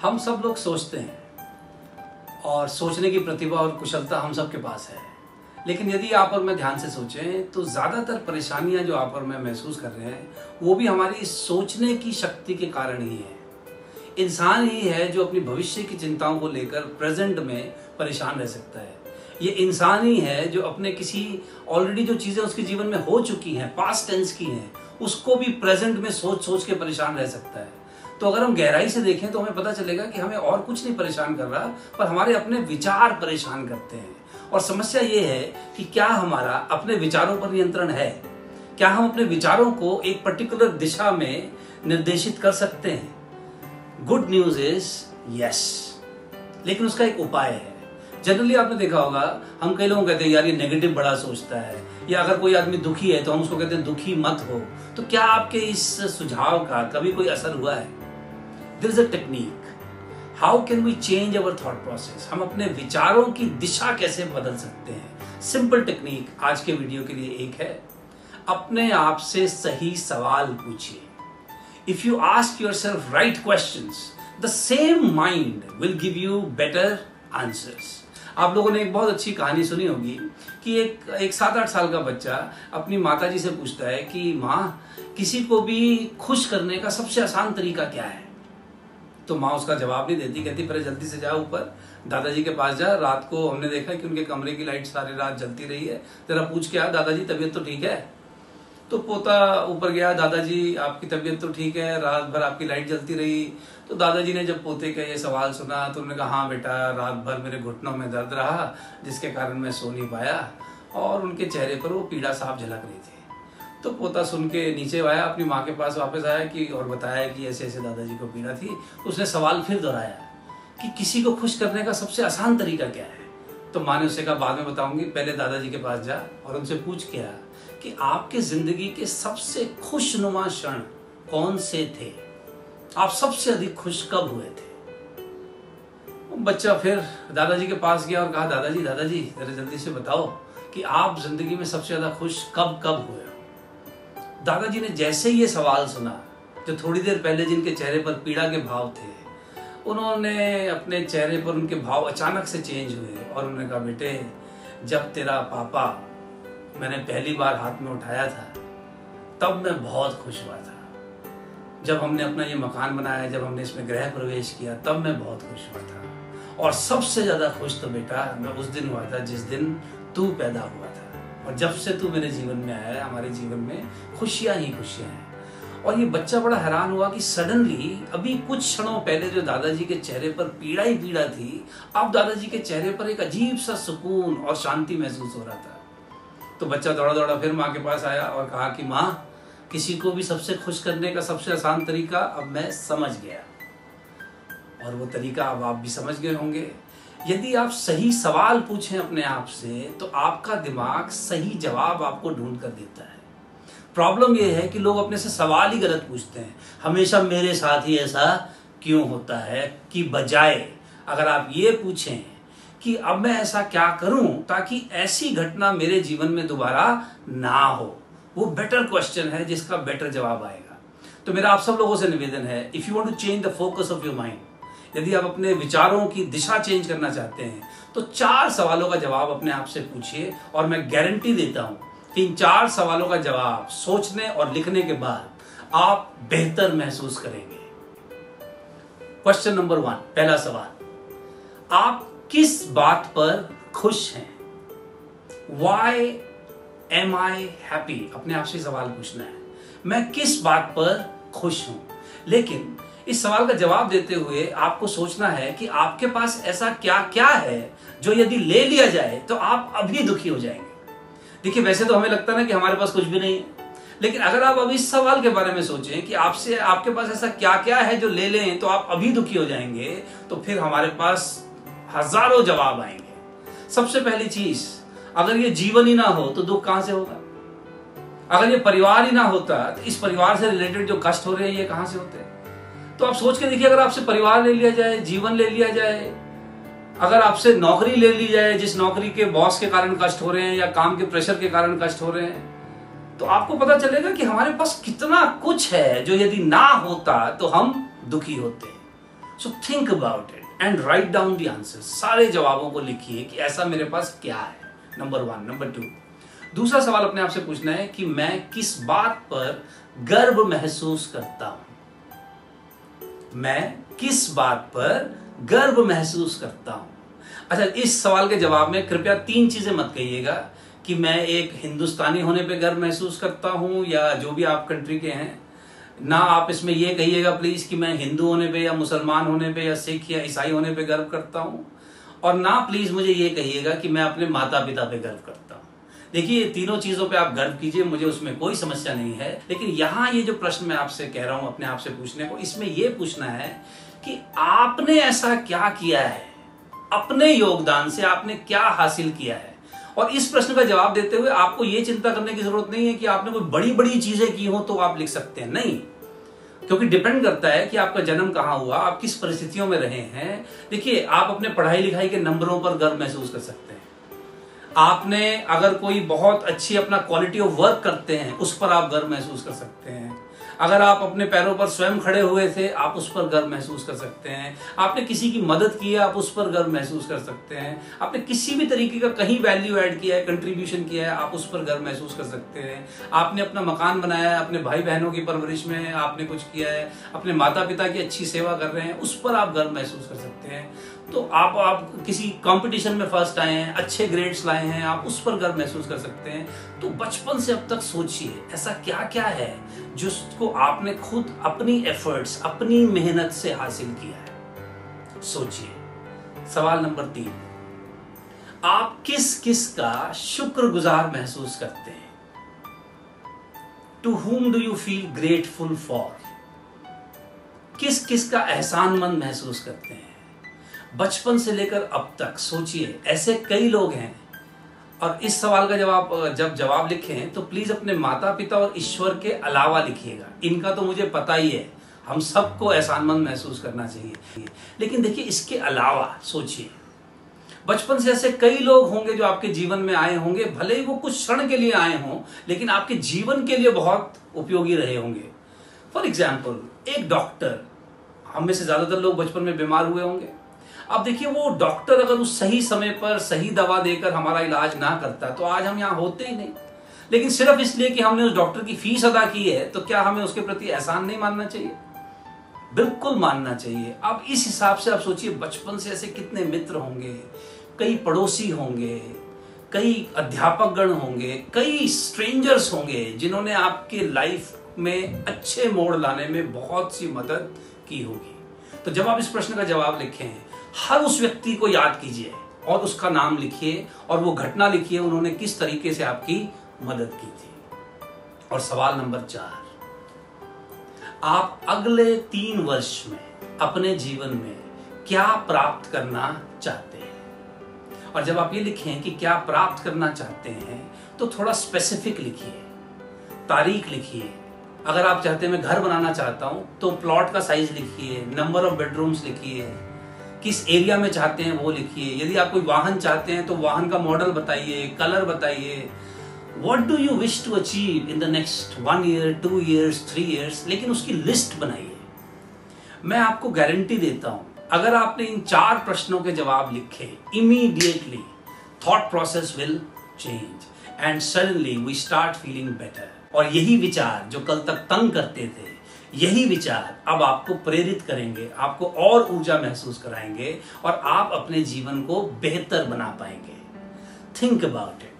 हम सब लोग सोचते हैं और सोचने की प्रतिभा और कुशलता हम सब के पास है, लेकिन यदि आप और मैं ध्यान से सोचें तो ज़्यादातर परेशानियां जो आप और मैं महसूस कर रहे हैं वो भी हमारी सोचने की शक्ति के कारण ही है। इंसान ही है जो अपनी भविष्य की चिंताओं को लेकर प्रेजेंट में परेशान रह सकता है। ये इंसान ही है जो अपने किसी ऑलरेडी जो चीज़ें उसके जीवन में हो चुकी हैं, पास्ट टेंस की हैं, उसको भी प्रेजेंट में सोच सोच के परेशान रह सकता है। तो अगर हम गहराई से देखें तो हमें पता चलेगा कि हमें और कुछ नहीं परेशान कर रहा, पर हमारे अपने विचार परेशान करते हैं। और समस्या ये है कि क्या हमारा अपने विचारों पर नियंत्रण है? क्या हम अपने विचारों को एक पर्टिकुलर दिशा में निर्देशित कर सकते हैं? गुड न्यूज इज यस, लेकिन उसका एक उपाय है। जनरली आपने देखा होगा, हम कई लोग कहते हैं यार ये नेगेटिव बड़ा सोचता है, या अगर कोई आदमी दुखी है तो हम उसको कहते हैं दुखी मत हो। तो क्या आपके इस सुझाव का कभी कोई असर हुआ है? There is a technique. How can we change our thought process? हम अपने विचारों की दिशा कैसे बदल सकते हैं? सिंपल टेक्निक आज के वीडियो के लिए एक है, अपने आप से सही सवाल पूछिए। If you ask yourself right questions, the same mind will give you better answers. आप लोगों ने एक बहुत अच्छी कहानी सुनी होगी कि एक 7-8 साल का बच्चा अपनी माताजी से पूछता है कि माँ, किसी को भी खुश करने का सबसे आसान तरीका क्या है? तो माँ उसका जवाब नहीं देती, कहती पहले जल्दी से जा ऊपर दादाजी के पास जा, रात को हमने देखा कि उनके कमरे की लाइट सारी रात जलती रही है, जरा पूछ के आ दादाजी तबीयत तो ठीक है। तो पोता ऊपर गया, दादाजी आपकी तबीयत तो ठीक है, रात भर आपकी लाइट जलती रही। तो दादाजी ने जब पोते का ये सवाल सुना तो उन्होंने कहा हाँ बेटा, रात भर मेरे घुटनों में दर्द रहा जिसके कारण मैं सो नहीं पाया, और उनके चेहरे पर वो पीड़ा साफ झलक रही थी। तो पोता सुन के नीचे आया, अपनी माँ के पास वापस आया कि और बताया कि ऐसे ऐसे दादाजी को पीड़ा थी। उसने सवाल फिर दोहराया कि किसी को खुश करने का सबसे आसान तरीका क्या है? तो माँ ने उससे कहा बाद में बताऊंगी, पहले दादाजी के पास जा और उनसे पूछ के आ कि आपके जिंदगी के सबसे खुशनुमा क्षण कौन से थे? आप सबसे अधिक खुश कब हुए थे? बच्चा फिर दादाजी के पास गया और कहा दादाजी दादाजी जरा जल्दी से बताओ कि आप जिंदगी में सबसे ज्यादा खुश कब कब हुए? दादाजी ने जैसे ही ये सवाल सुना, जो थोड़ी देर पहले जिनके चेहरे पर पीड़ा के भाव थे, उन्होंने अपने चेहरे पर उनके भाव अचानक से चेंज हुए और उन्होंने कहा बेटे, जब तेरा पापा मैंने पहली बार हाथ में उठाया था तब मैं बहुत खुश हुआ था। जब हमने अपना ये मकान बनाया, जब हमने इसमें गृह प्रवेश किया, तब मैं बहुत खुश हुआ था। और सबसे ज्यादा खुश तो बेटा मैं उस दिन हुआ था जिस दिन तू पैदा हुआ था, और जब से तू मेरे जीवन में आया है, हमारे जीवन में खुशियां ही खुशियां हैं। और ये बच्चा बड़ा हैरान हुआ कि सडनली अभी कुछ क्षणों पहले जो दादाजी के चेहरे पर पीड़ा ही पीड़ा थी, अब दादाजी के चेहरे पर एक अजीब सा सुकून और शांति महसूस हो रहा था। तो बच्चा दौड़ा दौड़ा फिर माँ के पास आया और कहा कि माँ, किसी को भी सबसे खुश करने का सबसे आसान तरीका अब मैं समझ गया, और वो तरीका अब आप भी समझ गए होंगे। यदि आप सही सवाल पूछें अपने आप से तो आपका दिमाग सही जवाब आपको ढूंढ कर देता है। प्रॉब्लम यह है कि लोग अपने से सवाल ही गलत पूछते हैं। हमेशा मेरे साथ ही ऐसा क्यों होता है, कि बजाय अगर आप ये पूछें कि अब मैं ऐसा क्या करूं ताकि ऐसी घटना मेरे जीवन में दोबारा ना हो, वो बेटर क्वेश्चन है जिसका बेटर जवाब आएगा। तो मेरा आप सब लोगों से निवेदन है, if you want to change the focus of your mind, यदि आप अपने विचारों की दिशा चेंज करना चाहते हैं तो 4 सवालों का जवाब अपने आप से पूछिए, और मैं गारंटी देता हूं कि इन 4 सवालों का जवाब सोचने और लिखने के बाद आप बेहतर महसूस करेंगे। क्वेश्चन नंबर 1, पहला सवाल, आप किस बात पर खुश हैं? Why am I happy? अपने आप से सवाल पूछना है, मैं किस बात पर खुश हूं। लेकिन इस सवाल का जवाब देते हुए आपको सोचना है कि आपके पास ऐसा क्या क्या है जो यदि ले लिया जाए तो आप अभी दुखी हो जाएंगे। देखिए, वैसे तो हमें लगता है ना कि हमारे पास कुछ भी नहीं है, लेकिन अगर आप अब इस सवाल के बारे में सोचें कि आपके पास ऐसा क्या क्या है जो ले लें तो आप अभी दुखी हो जाएंगे, तो फिर हमारे पास हजारों जवाब आएंगे। सबसे पहली चीज, अगर ये जीवन ही ना हो तो दुख कहां से होगा? अगर ये परिवार ही ना होता तो इस परिवार से रिलेटेड जो कष्ट हो रहे हैं ये कहां से होते हैं? तो आप सोच के देखिए, अगर आपसे परिवार ले लिया जाए, जीवन ले लिया जाए, अगर आपसे नौकरी ले ली जाए जिस नौकरी के बॉस के कारण कष्ट हो रहे हैं या काम के प्रेशर के कारण कष्ट हो रहे हैं, तो आपको पता चलेगा कि हमारे पास कितना कुछ है जो यदि ना होता तो हम दुखी होते। So think about it and write down the answer. सारे जवाबों को लिखिए कि ऐसा मेरे पास क्या है, नंबर 1। नंबर 2, दूसरा सवाल अपने आप से पूछना है कि मैं किस बात पर गर्व महसूस करता हूं। मैं किस बात पर गर्व महसूस करता हूं। अच्छा, इस सवाल के जवाब में कृपया 3 चीजें मत कहिएगा कि मैं एक हिंदुस्तानी होने पे गर्व महसूस करता हूं या जो भी आप कंट्री के हैं। ना आप इसमें यह कहिएगा प्लीज कि मैं हिंदू होने पे या मुसलमान होने पे या सिख या ईसाई होने पे गर्व करता हूं। और ना प्लीज मुझे ये कहिएगा कि मैं अपने माता पिता पे गर्व करता हूं। देखिए, तीनों चीजों पे आप गर्व कीजिए, मुझे उसमें कोई समस्या नहीं है। लेकिन यहां ये जो प्रश्न मैं आपसे कह रहा हूं अपने आप से पूछने को, इसमें यह पूछना है कि आपने ऐसा क्या किया है, अपने योगदान से आपने क्या हासिल किया है। और इस प्रश्न का जवाब देते हुए आपको यह चिंता करने की जरूरत नहीं है कि आपने कोई बड़ी बड़ी चीजें की हो तो आप लिख सकते हैं, नहीं। क्योंकि डिपेंड करता है कि आपका जन्म कहां हुआ, आप किस परिस्थितियों में रहे हैं। देखिए, आप अपने पढ़ाई लिखाई के नंबरों पर गर्व महसूस कर सकते हैं। आपने अगर कोई बहुत अच्छी अपना क्वालिटी ऑफ वर्क करते हैं, उस पर आप गर्व महसूस कर सकते हैं। अगर आप अपने पैरों पर स्वयं खड़े हुए थे, आप उस पर गर्व महसूस कर सकते हैं। आपने किसी की मदद की है, आप उस पर गर्व महसूस कर सकते हैं। आपने किसी भी तरीके का कहीं वैल्यू ऐड किया है, कंट्रीब्यूशन किया है, आप उस पर गर्व महसूस कर सकते हैं। आपने अपना मकान बनाया है, अपने भाई बहनों की परवरिश में आपने कुछ किया है, अपने माता पिता की अच्छी सेवा कर रहे हैं, उस पर आप गर्व महसूस कर सकते हैं। तो आप किसी कंपटीशन में फर्स्ट आए हैं, अच्छे ग्रेड्स लाए हैं, आप उस पर गर्व महसूस कर सकते हैं। तो बचपन से अब तक सोचिए ऐसा क्या क्या है जिसको आपने खुद अपनी एफर्ट्स, अपनी मेहनत से हासिल किया है। सोचिए। सवाल नंबर 3, आप किस किस का शुक्रगुजार महसूस करते हैं। To whom do you feel grateful for? किस किस का एहसानमंद महसूस करते हैं। बचपन से लेकर अब तक सोचिए, ऐसे कई लोग हैं। और इस सवाल का जब जवाब लिखें तो प्लीज अपने माता पिता और ईश्वर के अलावा लिखिएगा। इनका तो मुझे पता ही है, हम सबको एहसानमंद महसूस करना चाहिए। लेकिन देखिए, इसके अलावा सोचिए, बचपन से ऐसे कई लोग होंगे जो आपके जीवन में आए होंगे, भले ही वो कुछ क्षण के लिए आए हों, लेकिन आपके जीवन के लिए बहुत उपयोगी रहे होंगे। फॉर एग्जाम्पल, एक डॉक्टर, हम में से ज्यादातर लोग बचपन में बीमार हुए होंगे। अब देखिए, वो डॉक्टर अगर उस सही समय पर सही दवा देकर हमारा इलाज ना करता तो आज हम यहाँ होते ही नहीं। लेकिन सिर्फ इसलिए कि हमने उस डॉक्टर की फीस अदा की है, तो क्या हमें उसके प्रति एहसान नहीं मानना चाहिए? बिल्कुल मानना चाहिए। अब इस हिसाब से आप सोचिए, बचपन से ऐसे कितने मित्र होंगे, कई पड़ोसी होंगे, कई अध्यापकगण होंगे, कई स्ट्रेंजर्स होंगे जिन्होंने आपके लाइफ में अच्छे मोड़ लाने में बहुत सी मदद की होगी। तो जब आप इस प्रश्न का जवाब लिखें, हर उस व्यक्ति को याद कीजिए और उसका नाम लिखिए और वो घटना लिखिए, उन्होंने किस तरीके से आपकी मदद की थी। और सवाल नंबर 4, आप अगले 3 वर्ष में अपने जीवन में क्या प्राप्त करना चाहते हैं। और जब आप ये लिखें कि क्या प्राप्त करना चाहते हैं, तो थोड़ा स्पेसिफिक लिखिए, तारीख लिखिए। अगर आप चाहते हैं मैं घर बनाना चाहता हूं, तो प्लॉट का साइज लिखिए, नंबर ऑफ बेडरूम्स लिखिए, किस एरिया में चाहते हैं वो लिखिए। यदि आप कोई वाहन चाहते हैं तो वाहन का मॉडल बताइए, कलर बताइए। What do you wish to achieve in the next 1 year, 2 years, 3 years? लेकिन उसकी लिस्ट बनाइए। मैं आपको गारंटी देता हूं, अगर आपने इन 4 प्रश्नों के जवाब लिखे, immediately thought process will change and suddenly we start feeling better. और यही विचार जो कल तक तंग करते थे, यही विचार अब आपको प्रेरित करेंगे, आपको और ऊर्जा महसूस कराएंगे और आप अपने जीवन को बेहतर बना पाएंगे। Think about it.